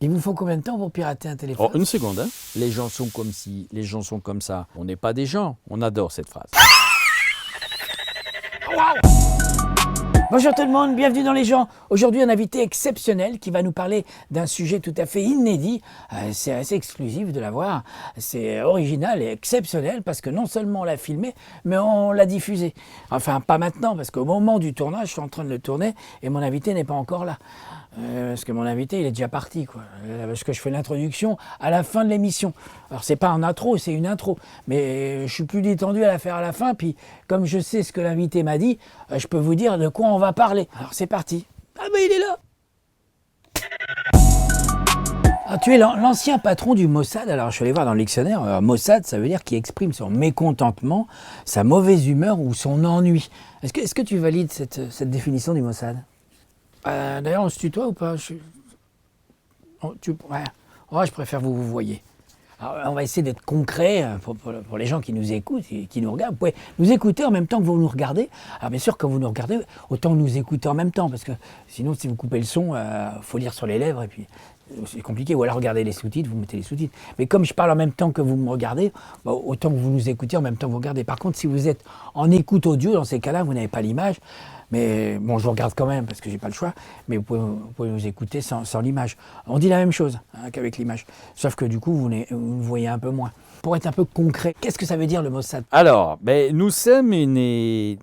Il vous faut combien de temps pour pirater un téléphone? Oh, une seconde, hein. Les gens sont comme ci, les gens sont comme ça. On n'est pas des gens. On adore cette phrase. Bonjour tout le monde, bienvenue dans Les gens. Aujourd'hui, un invité exceptionnel qui va nous parler d'un sujet tout à fait inédit. C'est assez exclusif de l'avoir. C'est original et exceptionnel parce que non seulement on l'a filmé, mais on l'a diffusé. Enfin, pas maintenant, parce qu'au moment du tournage, je suis en train de le tourner et mon invité n'est pas encore là. Parce que mon invité, il est déjà parti, quoi. Parce que je fais l'introduction à la fin de l'émission. Alors, c'est pas un intro, c'est une intro. Mais je suis plus détendu à la faire à la fin. Puis, comme je sais ce que l'invité m'a dit, je peux vous dire de quoi on va parler. Alors, c'est parti. Ah, ben, il est là! Ah, tu es l'ancien patron du Mossad. Alors, je suis allé voir dans le dictionnaire. Alors, Mossad, ça veut dire qui exprime son mécontentement, sa mauvaise humeur ou son ennui. Est-ce que tu valides cette définition du Mossad? D'ailleurs, on se tutoie ou pas? Ouais. Ouais, je préfère vous voyez. Alors, on va essayer d'être concret pour les gens qui nous écoutent et qui nous regardent. Vous pouvez nous écouter en même temps que vous nous regardez. Alors bien sûr, quand vous nous regardez, autant nous écouter en même temps, parce que sinon, si vous coupez le son, faut lire sur les lèvres et puis c'est compliqué. Ou alors regardez les sous-titres, vous mettez les sous-titres. Mais comme je parle en même temps que vous me regardez, bah, autant que vous nous écoutez en même temps que vous regardez. Par contre, si vous êtes en écoute audio, dans ces cas-là, vous n'avez pas l'image. Mais bon, je vous regarde quand même parce que j'ai pas le choix. Mais vous pouvez nous écouter sans l'image. On dit la même chose qu'avec l'image. Sauf que du coup, vous nous voyez un peu moins. Pour être un peu concret, qu'est-ce que ça veut dire le Mossad? Alors, nous sommes une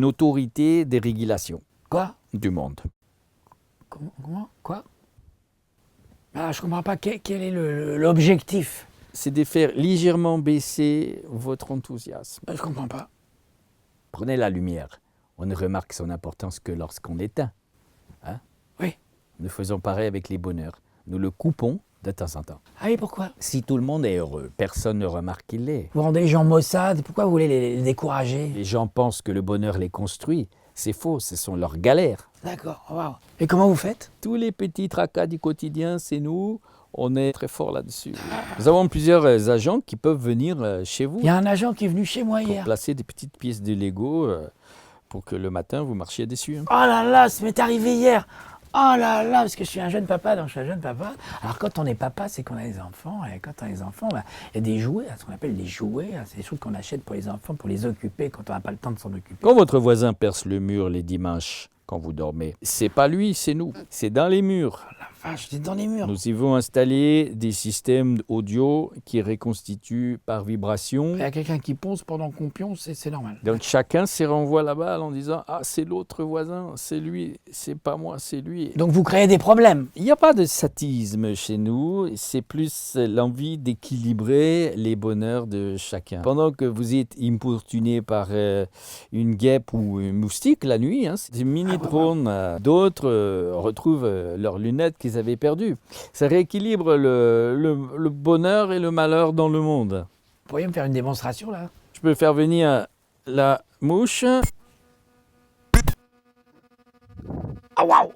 autorité de régulation Quoi? du monde. Comment? Quoi? Ah, je comprends pas. Quel est l'objectif? C'est de faire légèrement baisser votre enthousiasme. Je comprends pas. Prenez la lumière. On ne remarque son importance que lorsqu'on l'éteint. Hein? Oui. Nous faisons pareil avec les bonheurs. Nous le coupons de temps en temps. Ah oui, pourquoi? Si tout le monde est heureux, personne ne remarque qu'il l'est. Vous rendez les gens Mossad, pourquoi vous voulez les décourager? Les gens pensent que le bonheur les construit. C'est faux, ce sont leurs galères. D'accord, waouh. Et comment vous faites? Tous les petits tracas du quotidien, c'est nous. On est très fort là-dessus. Nous avons plusieurs agents qui peuvent venir chez vous. Il y a un agent qui est venu chez moi pour hier. placer des petites pièces de Lego pour que le matin, vous marchiez dessus. Oh là là, ça m'est arrivé hier. Oh là là, parce que je suis un jeune papa, donc je suis un jeune papa. Alors quand on est papa, c'est qu'on a des enfants. Et quand on a des enfants, bah, il y a des jouets, ce qu'on appelle des jouets. C'est des choses qu'on achète pour les enfants, pour les occuper quand on n'a pas le temps de s'en occuper. Quand votre voisin perce le mur les dimanches, quand vous dormez, c'est pas lui, c'est nous. C'est dans les murs. La vache, c'est dans les murs. Nous y avons installé des systèmes audio qui reconstituent par vibration. Il y a quelqu'un qui ponce pendant qu'on pionce, c'est normal. Donc chacun se renvoie la balle en disant « Ah, c'est l'autre voisin, c'est lui, c'est pas moi, c'est lui ». Donc vous créez des problèmes. Il n'y a pas de sadisme chez nous, c'est plus l'envie d'équilibrer les bonheurs de chacun. Pendant que vous êtes importuné par une guêpe ou un moustique la nuit, c'est une mini-drone, d'autres retrouvent leurs lunettes qu'ils avaient perdues. Ça rééquilibre le bonheur et le malheur dans le monde. Vous pourriez me faire une démonstration là? Je peux faire venir la mouche. Ah waouh!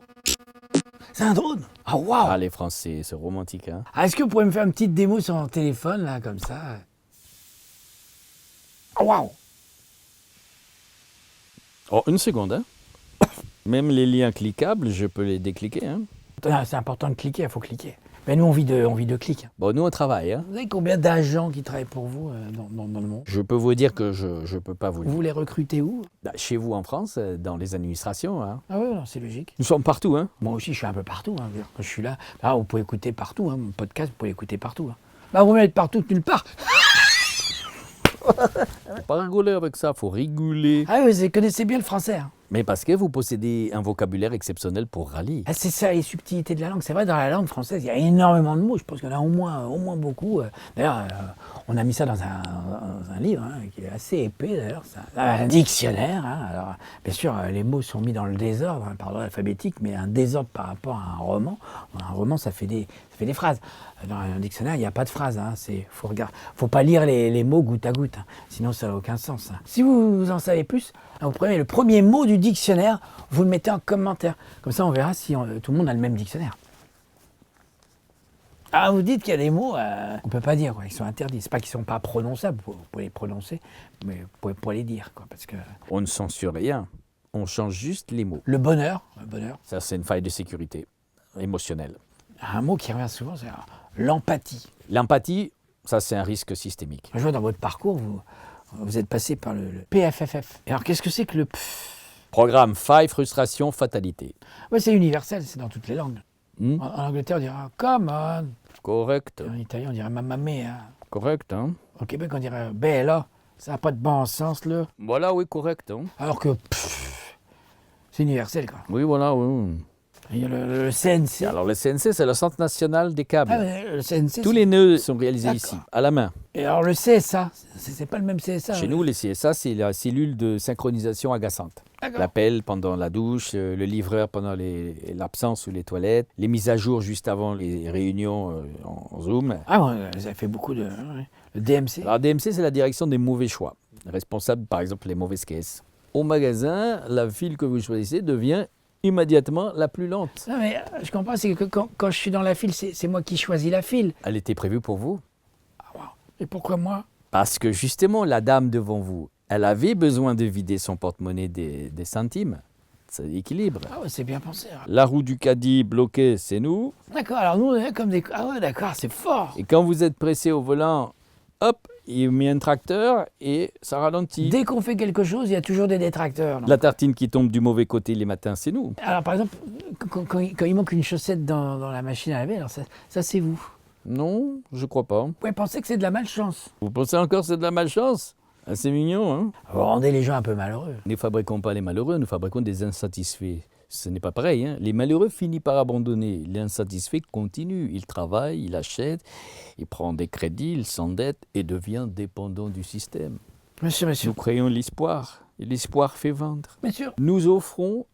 C'est un drone! Ah waouh! Ah, les Français, c'est romantique, hein? Ah, est-ce que vous pourriez me faire une petite démo sur mon téléphone là, comme ça? Ah waouh! Oh, une seconde, hein? Même les liens cliquables, je peux les décliquer, hein? Ah, c'est important de cliquer, il faut cliquer. Mais nous, on vit de clics. Bon, nous, on travaille, hein? Vous avez combien d'agents qui travaillent pour vous dans le monde? Je peux vous dire que je ne peux pas vous le dire. Vous les recrutez où? Chez vous en France, dans les administrations, hein? Ah ouais, non, c'est logique. Nous sommes partout, hein? Moi aussi, je suis un peu partout. Hein. Quand je suis là, vous pouvez écouter partout. Hein. Mon podcast, vous pouvez l'écouter partout. Hein. Bah, vous m'êtes partout, nulle part. Faut pas rigoler avec ça, faut rigoler. Ah oui, vous connaissez bien le français. Hein. Mais parce que vous possédez un vocabulaire exceptionnel pour rallye. Ah, c'est ça, les subtilités de la langue. C'est vrai, dans la langue française, il y a énormément de mots. Je pense qu'il y en a au moins beaucoup. D'ailleurs, on a mis ça dans un livre qui est assez épais, d'ailleurs. C'est un dictionnaire. Hein. Alors, bien sûr, les mots sont mis dans le désordre, par ordre alphabétique, mais un désordre par rapport à un roman. Un roman, ça fait des phrases. Dans un dictionnaire, il n'y a pas de phrases. Hein. Faut pas lire les mots goutte à goutte. Hein. Sinon, ça n'a aucun sens. Hein. Si vous en savez plus, vous prenez le premier mot du dictionnaire, vous le mettez en commentaire. Comme ça, on verra si tout le monde a le même dictionnaire. Ah, vous dites qu'il y a des mots qu'on ne peut pas dire, quoi. Ils sont interdits. C'est pas qu'ils ne sont pas prononçables, vous pouvez les prononcer, mais vous ne pouvez pas les dire. Quoi, parce que... On ne censure rien, on change juste les mots. Le bonheur. Ça, c'est une faille de sécurité émotionnelle. Un mot qui revient souvent, c'est l'empathie. L'empathie, ça c'est un risque systémique. Je vois dans votre parcours, vous êtes passé par le PFFF. Et alors, qu'est-ce que c'est que le Programme faille, frustration, fatalité. Ouais, c'est universel, c'est dans toutes les langues. Hmm? En Angleterre, on dira come on. Correct. En italien, on dirait mamma mia. Correct, hein? Au Québec, on dirait bella. Ça n'a pas de bon sens, là. Voilà, oui, correct. Hein? Alors que c'est universel, quoi. Oui, voilà, oui. Il y a le CNC. Alors le CNC, c'est le Centre national des câbles. Ah, mais le CNC. Tous les nœuds sont réalisés D'accord. ici, à la main. Et alors le CSA, c'est pas le même CSA. Chez nous, les CSA, c'est la cellule de synchronisation agaçante. D'accord. L'appel pendant la douche, le livreur pendant l'absence ou les toilettes, les mises à jour juste avant les réunions en Zoom. Ah, bon, vous avez fait beaucoup de. Ouais. Le DMC. Alors DMC, c'est la direction des mauvais choix, responsable par exemple les mauvaises caisses. Au magasin, la file que vous choisissez devient immédiatement la plus lente. Non, mais je comprends, c'est que quand je suis dans la file, c'est moi qui choisis la file. Elle était prévue pour vous. Ah, wow. Et pourquoi moi? Parce que justement, la dame devant vous, elle avait besoin de vider son porte-monnaie des centimes. Ça équilibre. Ah ouais, c'est bien pensé. Alors. La roue du caddie bloquée, c'est nous. D'accord, alors nous, on est comme des. Ah ouais, d'accord, c'est fort. Et quand vous êtes pressé au volant, hop, il met un tracteur et ça ralentit. Dès qu'on fait quelque chose, il y a toujours des détracteurs. Non? La tartine qui tombe du mauvais côté les matins, c'est nous. Alors par exemple, quand il manque une chaussette dans la machine à laver, alors ça c'est vous. Non, je crois pas. Vous pouvez penser que c'est de la malchance. Vous pensez encore que c'est de la malchance? C'est mignon, hein? Vous rendez les gens un peu malheureux. Nous ne fabriquons pas les malheureux, nous fabriquons des insatisfaits. Ce n'est pas pareil, hein? Les malheureux finissent par abandonner. L'insatisfait continue. Il travaille, il achète, il prend des crédits, il s'endette et devient dépendant du système. Monsieur. Nous créons l'espoir. Et l'espoir fait vendre. Monsieur. Nous offrons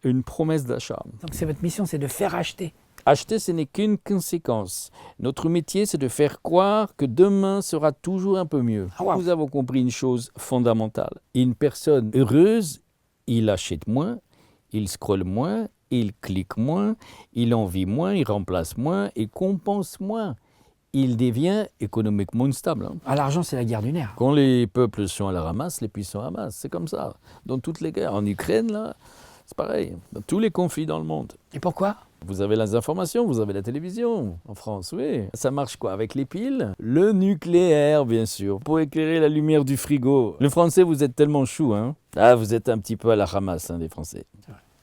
une promesse d'achat. Donc c'est votre mission, c'est de faire acheter. Acheter, ce n'est qu'une conséquence. Notre métier, c'est de faire croire que demain sera toujours un peu mieux. Ah, wow. Nous avons compris une chose fondamentale. Une personne heureuse, il achète moins, il scrolle moins, il clique moins, il envie moins, il remplace moins, il compense moins. Il devient économiquement stable. Hein. Ah, l'argent, c'est la guerre du nerf. Quand les peuples sont à la ramasse, les puissants ramassent. C'est comme ça. Dans toutes les guerres. En Ukraine, là, c'est pareil. Dans tous les conflits dans le monde. Et pourquoi? Vous avez les informations, vous avez la télévision. En France, oui. Ça marche quoi? Avec les piles? Le nucléaire, bien sûr, pour éclairer la lumière du frigo. Les Français, vous êtes tellement choux, hein? Ah, vous êtes un petit peu à la ramasse, hein, les Français.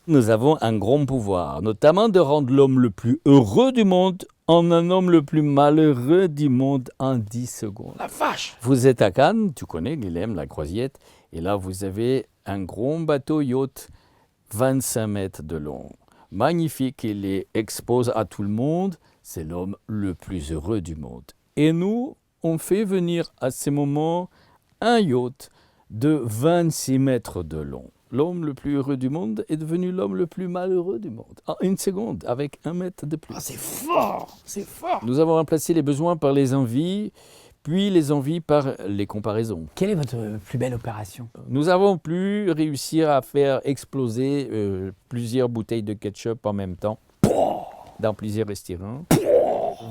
Nous avons un grand pouvoir, notamment de rendre l'homme le plus heureux du monde en un homme le plus malheureux du monde en 10 secondes. La vache! Vous êtes à Cannes, tu connais Guilhem, la croisiette, et là vous avez un grand bateau yacht, 25 mètres de long. Magnifique, il les expose à tout le monde, c'est l'homme le plus heureux du monde. Et nous, on fait venir à ces moments un yacht de 26 mètres de long. L'homme le plus heureux du monde est devenu l'homme le plus malheureux du monde. En une seconde, avec 1 mètre de plus. Ah, c'est fort! C'est fort! Nous avons remplacé les besoins par les envies, puis les envies par les comparaisons. Quelle est votre plus belle opération? Nous avons pu réussir à faire exploser plusieurs bouteilles de ketchup en même temps dans plusieurs restaurants.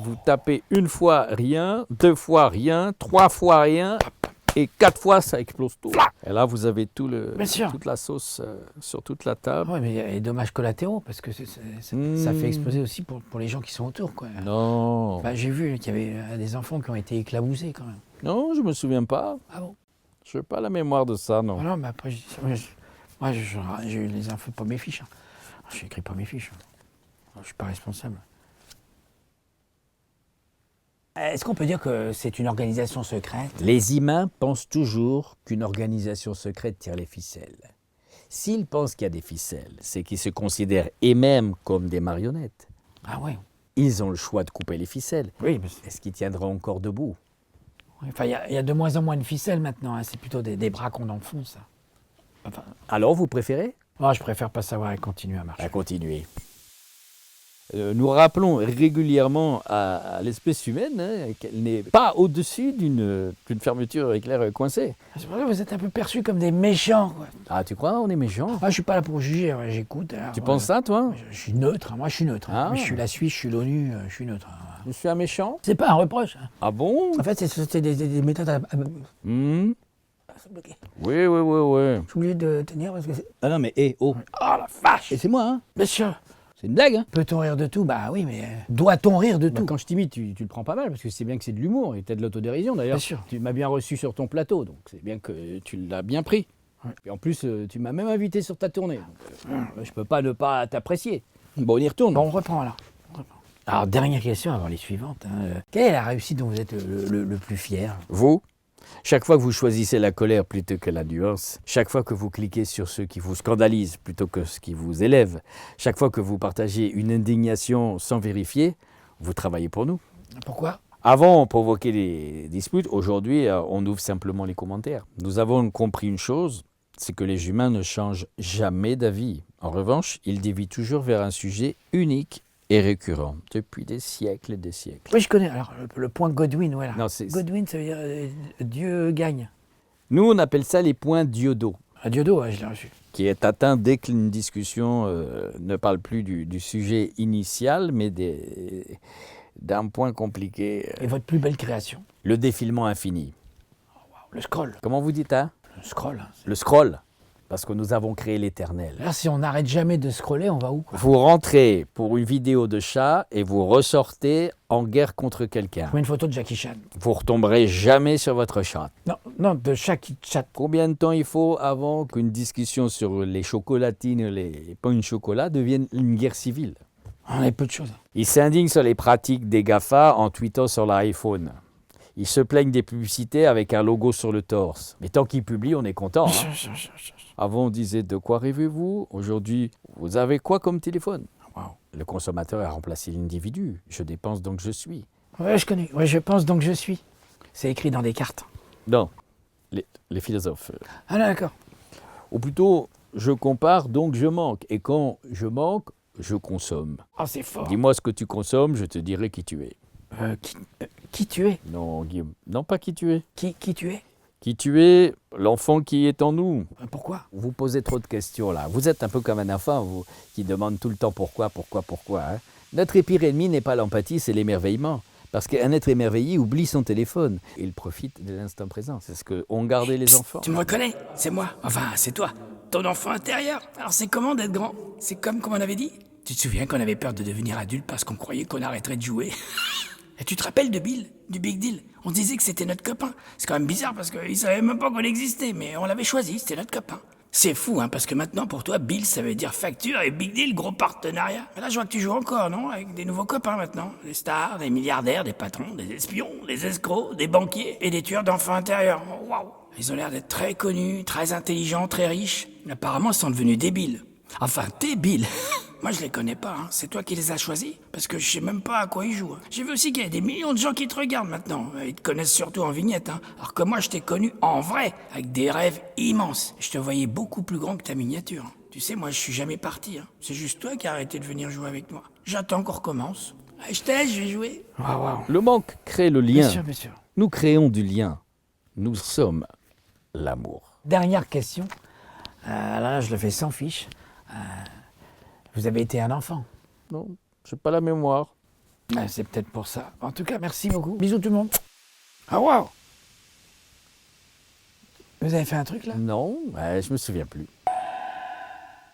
Vous tapez une fois rien, 2 fois rien, 3 fois rien, et 4 fois ça explose tout. Et là vous avez toute la sauce sur toute la table. Oui, mais il y a des dommages collatéraux, parce que ça fait exploser aussi pour les gens qui sont autour, quoi. Non, Bah, j'ai vu qu'il y avait des enfants qui ont été éclaboussés, quand même. non, je me souviens pas. Ah bon? Je n'ai pas la mémoire de ça, non. Voilà, mais après, moi, j'ai eu les infos, pas mes fiches. Hein. Je n'écris pas mes fiches. Je ne suis pas responsable. Est-ce qu'on peut dire que c'est une organisation secrète? Les humains pensent toujours qu'une organisation secrète tire les ficelles. S'ils pensent qu'il y a des ficelles, c'est qu'ils se considèrent eux-mêmes comme des marionnettes. Ah ouais. Ils ont le choix de couper les ficelles. Oui, mais Est-ce qu'ils tiendront encore debout? enfin, il y a de moins en moins de ficelles maintenant. Hein. C'est plutôt des bras qu'on enfonce. Ça. Enfin, Alors vous préférez? moi, je préfère pas savoir et continuer à marcher. À continuer. Nous rappelons régulièrement à l'espèce humaine qu'elle n'est pas au-dessus d'une fermeture éclair coincée. C'est pour ça que vous êtes un peu perçus comme des méchants. Quoi. Ah, tu crois, on est méchant? Moi, je suis pas là pour juger, ouais, j'écoute. Alors, Tu penses ça, toi? Je suis neutre, hein. Moi je suis neutre. Hein. Ah. Je suis la Suisse, je suis l'ONU, je suis neutre. Hein. Je suis un méchant? C'est pas un reproche. Hein. Ah bon? En fait, c'est des méthodes à Hmm. se bloquer. Oui. Je suis obligé de tenir parce que c'est... Ah non, mais oh. Oh la vache! Et c'est moi, hein? Monsieur, C'est une blague, hein? Peut-on rire de tout? Bah oui, mais doit-on rire de Bah, tout? quand je t'imite, tu le prends pas mal, parce que c'est bien que c'est de l'humour et t'as de l'autodérision d'ailleurs. Bien sûr. Tu m'as bien reçu sur ton plateau, donc c'est bien que tu l'as bien pris. Ouais. Et en plus, tu m'as même invité sur ta tournée. Donc, je peux pas ne pas t'apprécier. Bon, on y retourne. Bon, on reprend alors. Alors, dernière question avant les suivantes. Quelle est la réussite dont vous êtes le plus fier? Vous, chaque fois que vous choisissez la colère plutôt que la nuance, chaque fois que vous cliquez sur ce qui vous scandalise plutôt que ce qui vous élève, chaque fois que vous partagez une indignation sans vérifier, vous travaillez pour nous. Pourquoi? Avant, on provoquait des disputes. Aujourd'hui, on ouvre simplement les commentaires. Nous avons compris une chose, c'est que les humains ne changent jamais d'avis. En revanche, ils dévient toujours vers un sujet unique et récurrent, depuis des siècles et des siècles. Oui, je connais. Alors, le point Godwin, voilà. Non, Godwin, ça veut dire Dieu gagne. Nous, on appelle ça les points diodo, Diodo, ouais, je l'ai reçu. qui est atteint dès qu'une discussion ne parle plus du sujet initial, mais d'un point compliqué. Et votre plus belle création? Le défilement infini. Le scroll. Comment vous dites, hein? Le scroll. Le scroll, parce que nous avons créé l'éternel. Là, si on n'arrête jamais de scroller, on va où, quoi? Vous rentrez pour une vidéo de chat et vous ressortez en guerre contre quelqu'un. Je mets une photo de Jackie Chan. Vous retomberez jamais sur votre chat. Non, de chat qui chatte. Combien de temps il faut avant qu'une discussion sur les chocolatines, les pains de chocolat devienne une guerre civile? On a peu de choses. Ils s'indignent sur les pratiques des GAFA en tweetant sur l'iPhone. Ils se plaignent des publicités avec un logo sur le torse. Mais tant qu'ils publient, on est content. Hein. Avant, on disait de quoi rêvez-vous? Aujourd'hui, vous avez quoi comme téléphone? Wow. Le consommateur a remplacé l'individu. Je dépense donc je suis. Ouais, je connais. Ouais, je pense donc je suis. C'est écrit dans des cartes. Non, les philosophes. Ah, d'accord. Ou plutôt, je compare donc je manque. Et quand je manque, je consomme. Ah, c'est fort. Dis-moi ce que tu consommes, je te dirai qui tu es. Qui tu es? Non, Guillaume. Non, pas qui tu es. Qui tu es? Qui tu es, l'enfant qui est en nous. Pourquoi? Vous posez trop de questions là. Vous êtes un peu comme un enfant vous, qui demande tout le temps pourquoi. Hein. Notre pire ennemi n'est pas l'empathie, c'est l'émerveillement. Parce qu'un être émerveillé oublie son téléphone. Il profite de l'instant présent. C'est ce qu'ont gardé les enfants. Tu me reconnais? C'est moi. Enfin, c'est toi. Ton enfant intérieur. Alors c'est comment d'être grand? C'est comme on avait dit? Tu te souviens qu'on avait peur de devenir adulte parce qu'on croyait qu'on arrêterait de jouer? Et tu te rappelles de Bill, du Big Deal? On disait que c'était notre copain. C'est quand même bizarre parce qu'il savait même pas qu'on existait, mais on l'avait choisi, c'était notre copain. C'est fou, hein, parce que maintenant, pour toi, Bill, ça veut dire facture et Big Deal, gros partenariat. Mais là, je vois que tu joues encore, non? Avec des nouveaux copains maintenant. Des stars, des milliardaires, des patrons, des espions, des escrocs, des banquiers et des tueurs d'enfants intérieurs. Oh, waouh! Ils ont l'air d'être très connus, très intelligents, très riches. Apparemment, ils sont devenus débiles. Enfin, débiles. Moi, je les connais pas, hein. C'est toi qui les as choisis? Parce que je sais même pas à quoi ils jouent. Hein. J'ai vu aussi qu'il y a des millions de gens qui te regardent maintenant. Ils te connaissent surtout en vignette, hein. Alors que moi, je t'ai connu en vrai, avec des rêves immenses. Je te voyais beaucoup plus grand que ta miniature. Hein. Tu sais, moi, je suis jamais parti. Hein. C'est juste toi qui as arrêté de venir jouer avec moi. J'attends qu'on recommence. Allez, je t'aide, je vais jouer. Waouh. Le manque crée le lien. Bien sûr. Nous créons du lien. Nous sommes l'amour. Dernière question. Là, je le fais sans fiche. Vous avez été un enfant. Non, j'ai pas la mémoire. C'est peut-être pour ça. En tout cas, merci beaucoup. Bisous tout le monde. Ah, waouh! Vous avez fait un truc là? Non, je me souviens plus.